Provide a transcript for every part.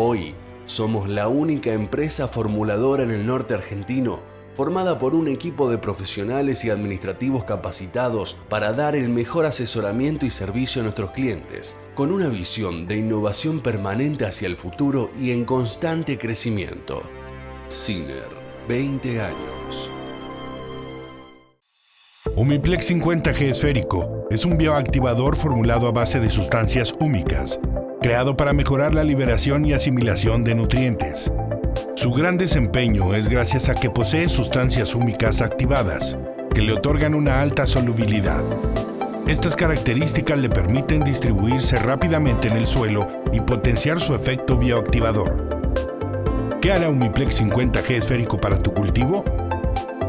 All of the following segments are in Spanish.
Hoy somos la única empresa formuladora en el norte argentino formada por un equipo de profesionales y administrativos capacitados para dar el mejor asesoramiento y servicio a nuestros clientes, con una visión de innovación permanente hacia el futuro y en constante crecimiento. Syner, 20 años. Humiplex 50G esférico es un bioactivador formulado a base de sustancias húmicas, creado para mejorar la liberación y asimilación de nutrientes. Su gran desempeño es gracias a que posee sustancias húmicas activadas, que le otorgan una alta solubilidad. Estas características le permiten distribuirse rápidamente en el suelo y potenciar su efecto bioactivador. ¿Qué hará Humiplex 50G esférico para tu cultivo?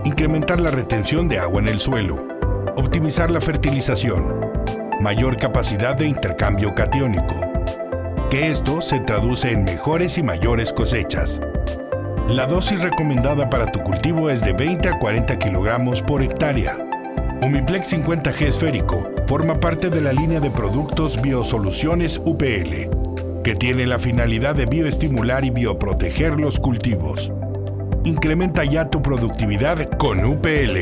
Incrementar la retención de agua en el suelo, optimizar la fertilización, mayor capacidad de intercambio catiónico. Que esto se traduce en mejores y mayores cosechas. La dosis recomendada para tu cultivo es de 20 a 40 kilogramos por hectárea. Humiplex 50G esférico forma parte de la línea de productos Biosoluciones UPL, que tiene la finalidad de bioestimular y bioproteger los cultivos. Incrementa ya tu productividad con UPL.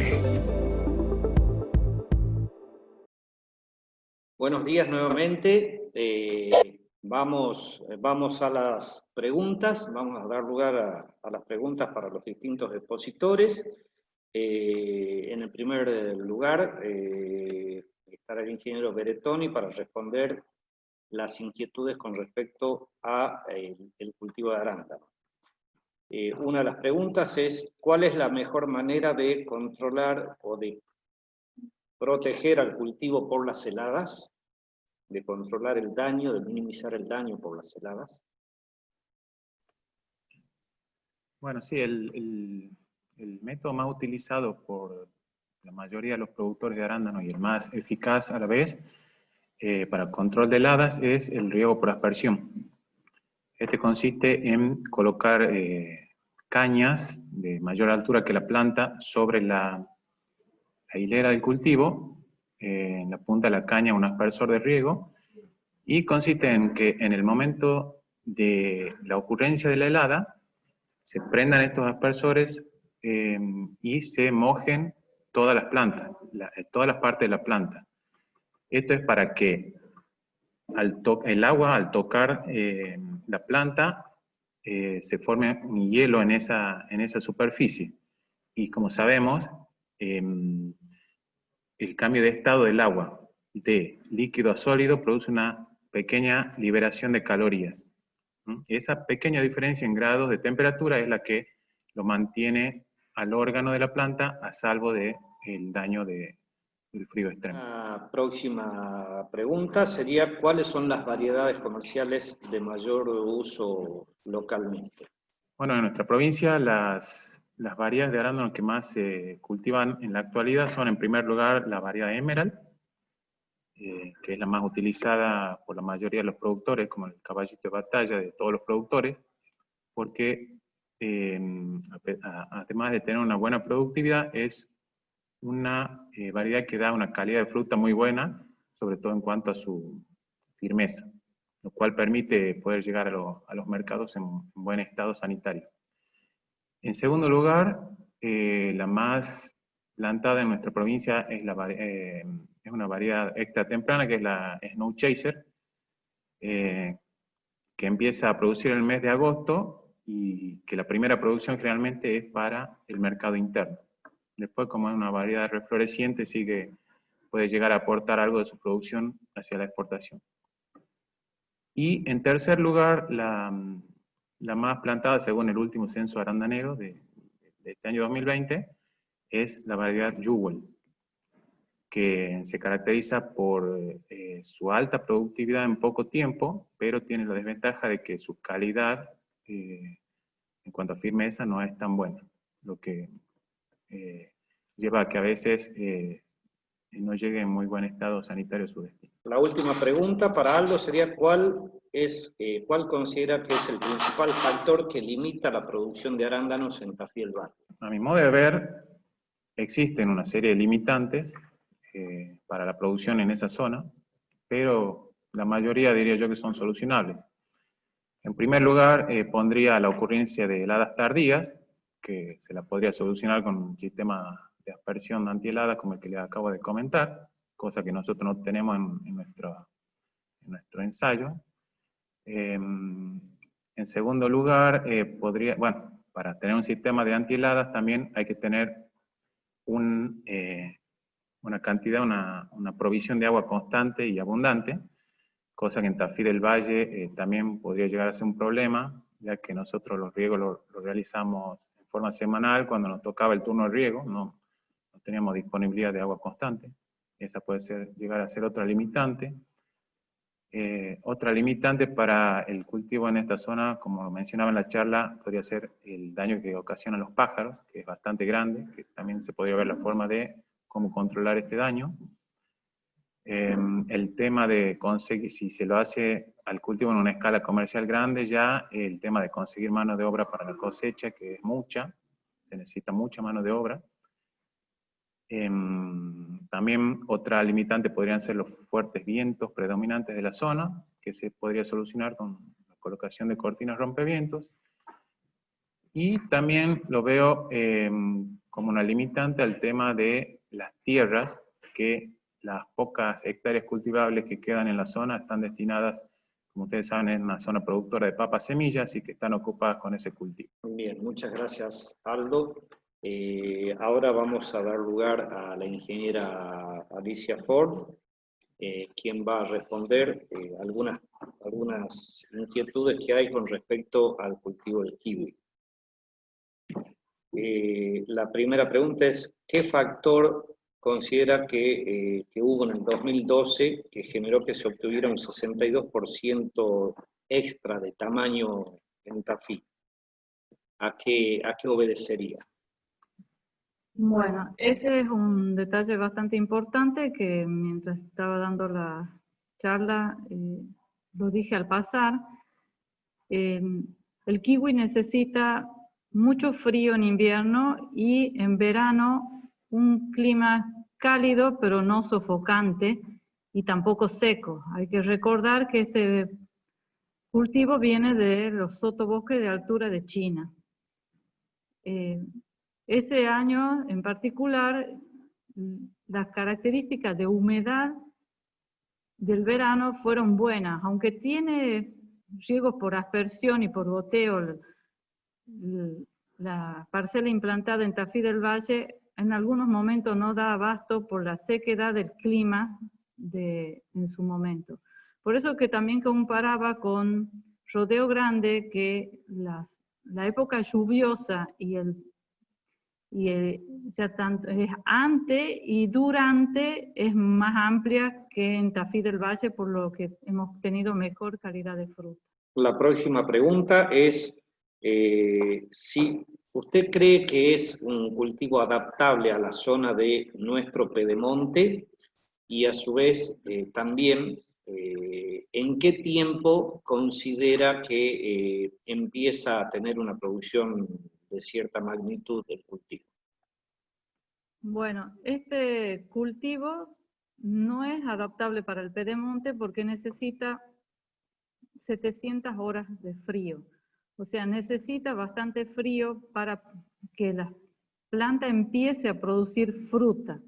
Buenos días nuevamente. Vamos a las preguntas. Vamos a dar lugar a las preguntas para los distintos expositores. En el primer lugar estará el ingeniero Beretoni para responder las inquietudes con respecto a el cultivo de arándano. Una de las preguntas es: ¿cuál es la mejor manera de controlar o de proteger al cultivo por las heladas? De controlar el daño, de minimizar el daño por las heladas. Bueno, sí, el método más utilizado por la mayoría de los productores de arándanos y el más eficaz a la vez para el control de heladas es el riego por aspersión. Este consiste en colocar cañas de mayor altura que la planta sobre la hilera del cultivo, en la punta de la caña un aspersor de riego, y consiste en que en el momento de la ocurrencia de la helada se prendan estos aspersores y se mojen todas las plantas, todas las partes de la planta. Esto es para que el agua al tocar la planta se forme un hielo en esa superficie. Y como sabemos, el cambio de estado del agua de líquido a sólido produce una pequeña liberación de calorías. Esa pequeña diferencia en grados de temperatura es la que lo mantiene al órgano de la planta a salvo del daño del frío extremo. La próxima pregunta sería: ¿cuáles son las variedades comerciales de mayor uso localmente? Bueno, en nuestra provincia las variedades de arándano que más se cultivan en la actualidad son, en primer lugar, la variedad Emerald, que es la más utilizada por la mayoría de los productores, como el caballito de batalla de todos los productores, porque además de tener una buena productividad, es una variedad que da una calidad de fruta muy buena, sobre todo en cuanto a su firmeza, lo cual permite poder llegar a los mercados en buen estado sanitario. En segundo lugar, la más plantada en nuestra provincia es una variedad extra temprana, que es la Snow Chaser, que empieza a producir en el mes de agosto y que la primera producción generalmente es para el mercado interno. Después, como es una variedad refloreciente, puede llegar a aportar algo de su producción hacia la exportación. Y en tercer lugar, la más plantada según el último censo arandanero de este año 2020 es la variedad Jewel, que se caracteriza por su alta productividad en poco tiempo, pero tiene la desventaja de que su calidad en cuanto a firmeza no es tan buena, lo que lleva a que a veces no llegue en muy buen estado sanitario su destino. La última pregunta para Aldo sería: ¿cuál considera que es el principal factor que limita la producción de arándanos en Tafí del Valle? A mi modo de ver, existen una serie de limitantes para la producción en esa zona, pero la mayoría diría yo que son solucionables. En primer lugar, pondría la ocurrencia de heladas tardías, que se la podría solucionar con un sistema de aspersión antiheladas como el que les acabo de comentar, cosa que nosotros no tenemos en nuestro ensayo. En segundo lugar, bueno, para tener un sistema de antiheladas también hay que tener una cantidad, una provisión de agua constante y abundante, cosa que en Tafí del Valle también podría llegar a ser un problema, ya que nosotros los riegos los realizamos en forma semanal, cuando nos tocaba el turno de riego, no teníamos disponibilidad de agua constante. Esa puede llegar a ser otra limitante. Otra limitante para el cultivo en esta zona, como lo mencionaba en la charla, podría ser el daño que ocasionan los pájaros, que es bastante grande, que también se podría ver la forma de cómo controlar este daño. El tema de conseguir, si se lo hace al cultivo en una escala comercial grande, ya el tema de conseguir mano de obra para la cosecha, que es mucha, se necesita mucha mano de obra. También otra limitante podrían ser los fuertes vientos predominantes de la zona, que se podría solucionar con la colocación de cortinas rompevientos. Y también lo veo como una limitante al tema de las tierras, que las pocas hectáreas cultivables que quedan en la zona están destinadas, como ustedes saben, en una zona productora de papas semillas, y que están ocupadas con ese cultivo. Bien, muchas gracias, Aldo. Ahora vamos a dar lugar a la ingeniera Alicia Ford, quien va a responder algunas inquietudes que hay con respecto al cultivo del kiwi. La primera pregunta es, ¿qué factor considera que hubo en el 2012 que generó que se obtuviera un 62% extra de tamaño en Tafí? ¿A qué obedecería? Bueno, ese es un detalle bastante importante que mientras estaba dando la charla lo dije al pasar. El kiwi necesita mucho frío en invierno y en verano un clima cálido pero no sofocante y tampoco seco. Hay que recordar que este cultivo viene de los sotobosques de altura de China. Ese año en particular, las características de humedad del verano fueron buenas, aunque tiene riegos por aspersión y por goteo. La parcela implantada en Tafí del Valle en algunos momentos no da abasto por la sequedad del clima en su momento. Por eso que también comparaba con Rodeo Grande, que la época lluviosa tanto es antes y durante es más amplia que en Tafí del Valle, por lo que hemos tenido mejor calidad de fruta. La próxima pregunta es si usted cree que es un cultivo adaptable a la zona de nuestro Pedemonte y a su vez también en qué tiempo considera que empieza a tener una producción de cierta magnitud del cultivo. Bueno, este cultivo no es adaptable para el Pedemonte porque necesita 700 horas de frío. O sea, necesita bastante frío para que la planta empiece a producir fruta.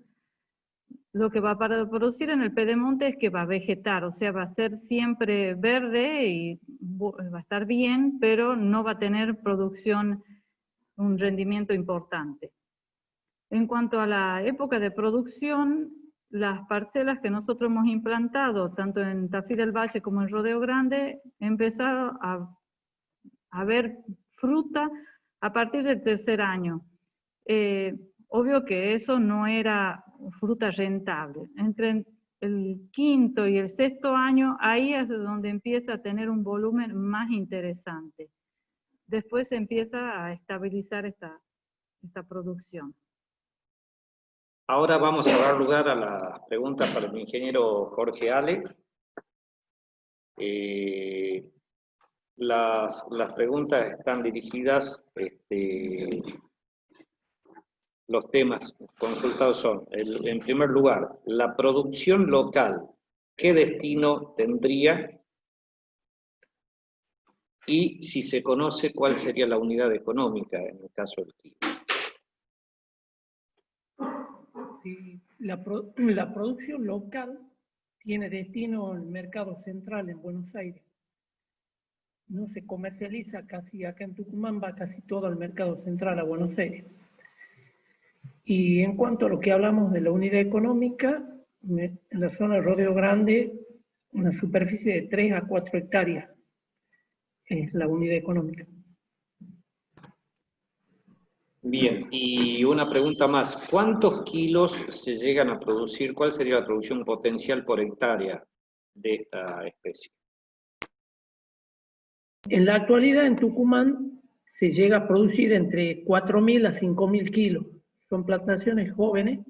Lo que va a producir en el Pedemonte es que va a vegetar, o sea, va a ser siempre verde y va a estar bien, pero no va a tener producción, un rendimiento importante. En cuanto a la época de producción, las parcelas que nosotros hemos implantado, tanto en Tafí del Valle como en Rodeo Grande, empezaron a ver fruta a partir del tercer año. Obvio que eso no era fruta rentable. Entre el quinto y el sexto año, ahí es donde empieza a tener un volumen más interesante. Después se empieza a estabilizar esta producción. Ahora vamos a dar lugar a las preguntas para el ingeniero Jorge Ale. Las preguntas están dirigidas, los temas consultados son, en primer lugar, la producción local, ¿qué destino tendría? y si se conoce cuál sería la unidad económica en el caso del kilo. Si la producción local tiene destino al mercado central en Buenos Aires. No se comercializa casi, acá en Tucumán va casi todo al mercado central a Buenos Aires. Y en cuanto a lo que hablamos de la unidad económica, en la zona de Rodeo Grande, una superficie de 3 a 4 hectáreas es la unidad económica. Bien, y una pregunta más. ¿Cuántos kilos se llegan a producir? ¿Cuál sería la producción potencial por hectárea de esta especie? En la actualidad en Tucumán se llega a producir entre 4.000 a 5.000 kilos. Son plantaciones jóvenes,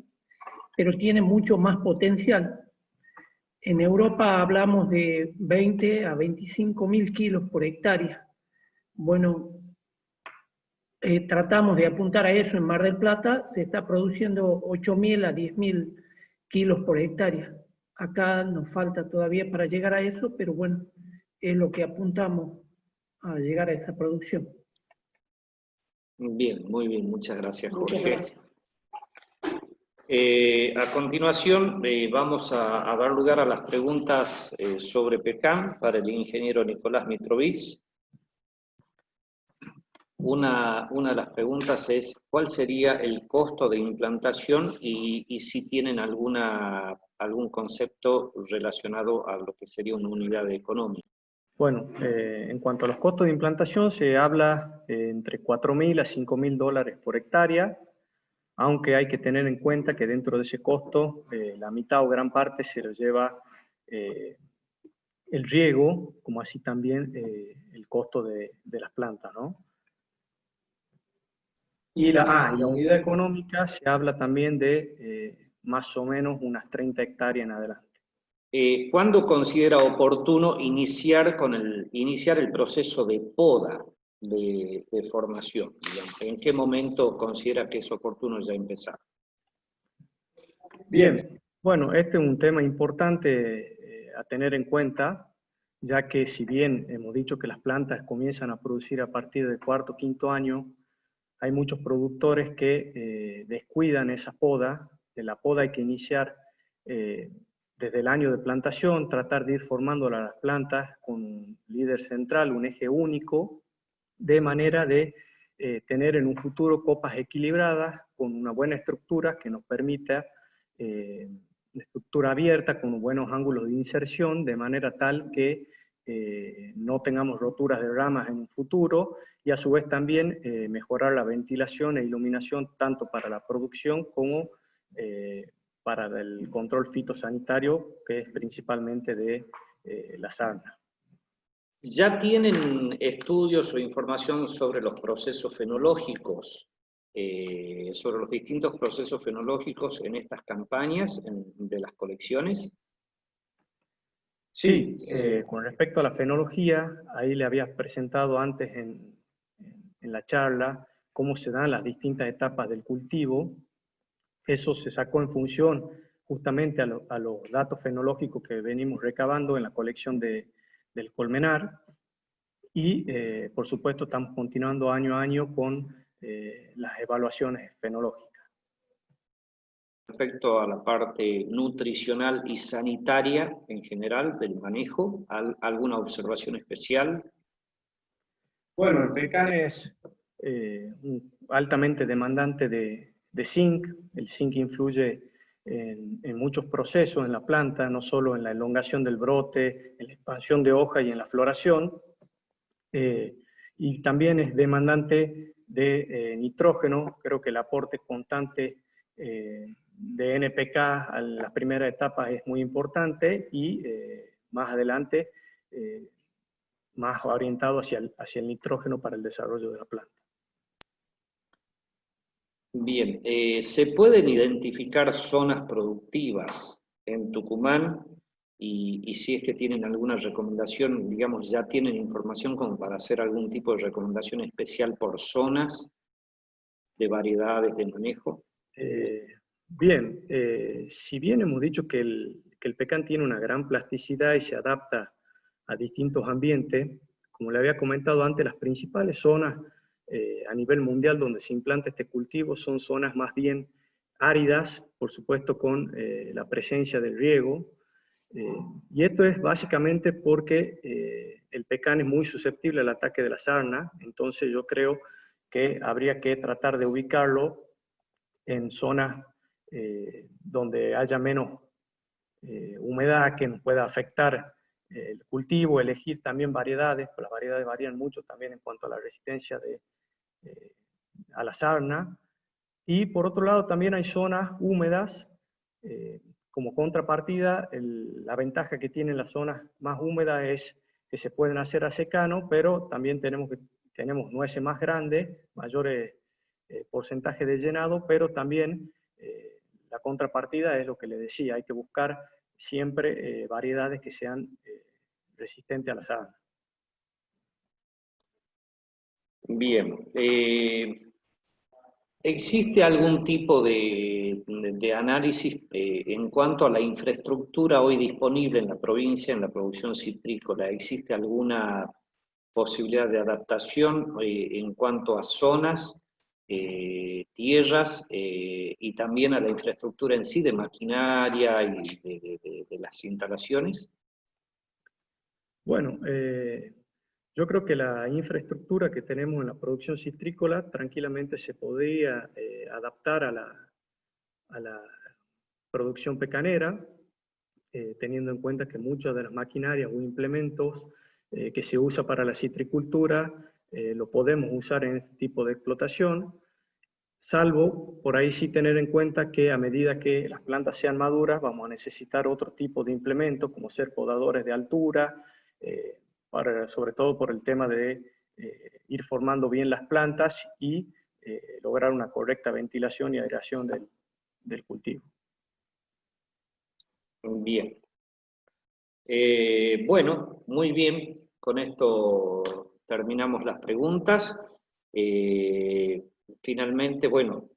pero tienen mucho más potencial. En Europa hablamos de 20 a 25.000 kilos por hectárea. Bueno, tratamos de apuntar a eso en Mar del Plata, se está produciendo 8.000 a 10.000 kilos por hectárea. Acá nos falta todavía para llegar a eso, pero bueno, es lo que apuntamos a llegar a esa producción. Bien, muy bien, muchas gracias, Jorge. Muchas gracias. A continuación vamos a dar lugar a las preguntas sobre pecan para el ingeniero Nicolás Mitrovich. Una de las preguntas es, ¿cuál sería el costo de implantación y si tienen algún concepto relacionado a lo que sería una unidad económica? Bueno, en cuanto a los costos de implantación, se habla entre 4.000 a 5.000 dólares por hectárea, aunque hay que tener en cuenta que dentro de ese costo, la mitad o gran parte se lo lleva el riego, como así también el costo de las plantas, ¿no? Y la unidad económica se habla también de más o menos unas 30 hectáreas en adelante. ¿Cuándo considera oportuno iniciar el proceso de poda de formación? Digamos? ¿En qué momento considera que es oportuno ya empezar? Bien, bueno, este es un tema importante a tener en cuenta, ya que si bien hemos dicho que las plantas comienzan a producir a partir del cuarto o quinto año, hay muchos productores que descuidan esa poda. De la poda hay que iniciar desde el año de plantación, tratar de ir formando las plantas con un líder central, un eje único, de manera de tener en un futuro copas equilibradas con una buena estructura que nos permita una estructura abierta con buenos ángulos de inserción, de manera tal que no tengamos roturas de ramas en un futuro, y a su vez también mejorar la ventilación e iluminación tanto para la producción como para el control fitosanitario, que es principalmente de la sarna. ¿Ya tienen estudios o información sobre los procesos fenológicos, sobre los distintos procesos fenológicos en estas campañas de las colecciones? Sí, con respecto a la fenología, ahí le había presentado antes en la charla cómo se dan las distintas etapas del cultivo. Eso se sacó en función justamente a los datos fenológicos que venimos recabando en la colección del Colmenar, y por supuesto estamos continuando año a año con las evaluaciones fenológicas. Respecto a la parte nutricional y sanitaria en general del manejo, ¿alguna observación especial? Bueno, el pecan es altamente demandante de zinc. El zinc influye en muchos procesos en la planta, no solo en la elongación del brote, en la expansión de hoja y en la floración. Y también es demandante de nitrógeno. Creo que el aporte constante de NPK a las primeras etapas es muy importante, y más adelante más orientado hacia el nitrógeno para el desarrollo de la planta. Bien, ¿se pueden identificar zonas productivas en Tucumán? Y si es que tienen alguna recomendación, digamos, ya tienen información como para hacer algún tipo de recomendación especial por zonas de variedades de manejo. Bien, si bien hemos dicho que el pecan tiene una gran plasticidad y se adapta a distintos ambientes, como le había comentado antes, las principales zonas a nivel mundial donde se implanta este cultivo son zonas más bien áridas, por supuesto con la presencia del riego, y esto es básicamente porque el pecan es muy susceptible al ataque de la sarna, entonces yo creo que habría que tratar de ubicarlo en zonas donde haya menos humedad que nos pueda afectar el cultivo, elegir también variedades, pues las variedades varían mucho también en cuanto a la resistencia a la sarna. Y por otro lado también hay zonas húmedas, como contrapartida, la ventaja que tienen las zonas más húmedas es que se pueden hacer a secano, pero también tenemos nueces más grandes, mayores porcentaje de llenado, pero también la contrapartida es lo que le decía, hay que buscar siempre variedades que sean resistentes a la sarna. Bien. ¿Existe algún tipo de análisis en cuanto a la infraestructura hoy disponible en la provincia, en la producción citrícola? ¿Existe alguna posibilidad de adaptación en cuanto a zonas, tierras y también a la infraestructura en sí de maquinaria y de las instalaciones? Bueno, yo creo que la infraestructura que tenemos en la producción citrícola tranquilamente se podría adaptar a la producción pecanera, teniendo en cuenta que muchas de las maquinarias o implementos que se usa para la citricultura lo podemos usar en este tipo de explotación, salvo por ahí sí tener en cuenta que a medida que las plantas sean maduras vamos a necesitar otro tipo de implementos como ser podadores de altura, sobre todo por el tema de ir formando bien las plantas y lograr una correcta ventilación y aireación del cultivo. Bien. Bueno, muy bien. Con esto terminamos las preguntas. Finalmente, bueno,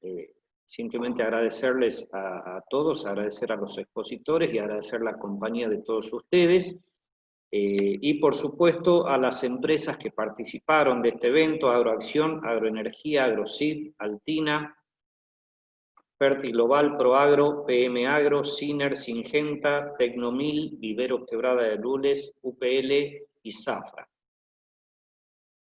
simplemente agradecerles a todos, agradecer a los expositores y agradecer la compañía de todos ustedes. Y por supuesto a las empresas que participaron de este evento, Agroacción, Agroenergía, AgroSid, Altina, Fertiglobal, Proagro, PM Agro, Siner, Singenta, Tecnomil, Viveros Quebrada de Lules, UPL y Zafra.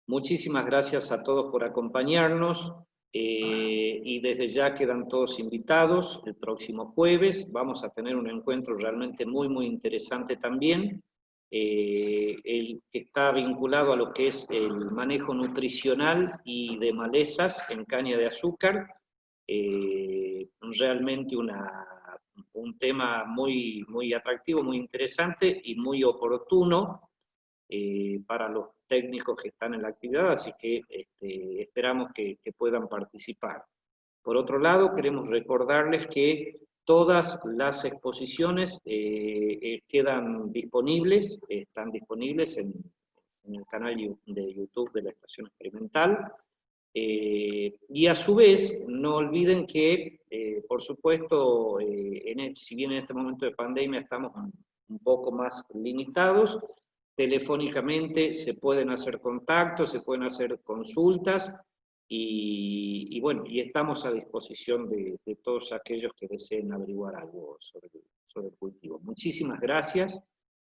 Muchísimas gracias a todos por acompañarnos y desde ya quedan todos invitados. El próximo jueves vamos a tener un encuentro realmente muy, muy interesante también, el que está vinculado a lo que es el manejo nutricional y de malezas en caña de azúcar. Realmente un tema muy, muy atractivo, muy interesante y muy oportuno para los técnicos que están en la actividad, así que esperamos que puedan participar. Por otro lado, queremos recordarles que todas las exposiciones quedan disponibles, están disponibles en el canal de YouTube de la Estación Experimental. Y a su vez, no olviden que, por supuesto, si bien en este momento de pandemia estamos un poco más limitados, telefónicamente se pueden hacer contactos, se pueden hacer consultas, y bueno, y estamos a disposición de todos aquellos que deseen averiguar algo sobre el cultivo. Muchísimas gracias,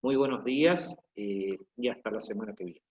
muy buenos días, y hasta la semana que viene.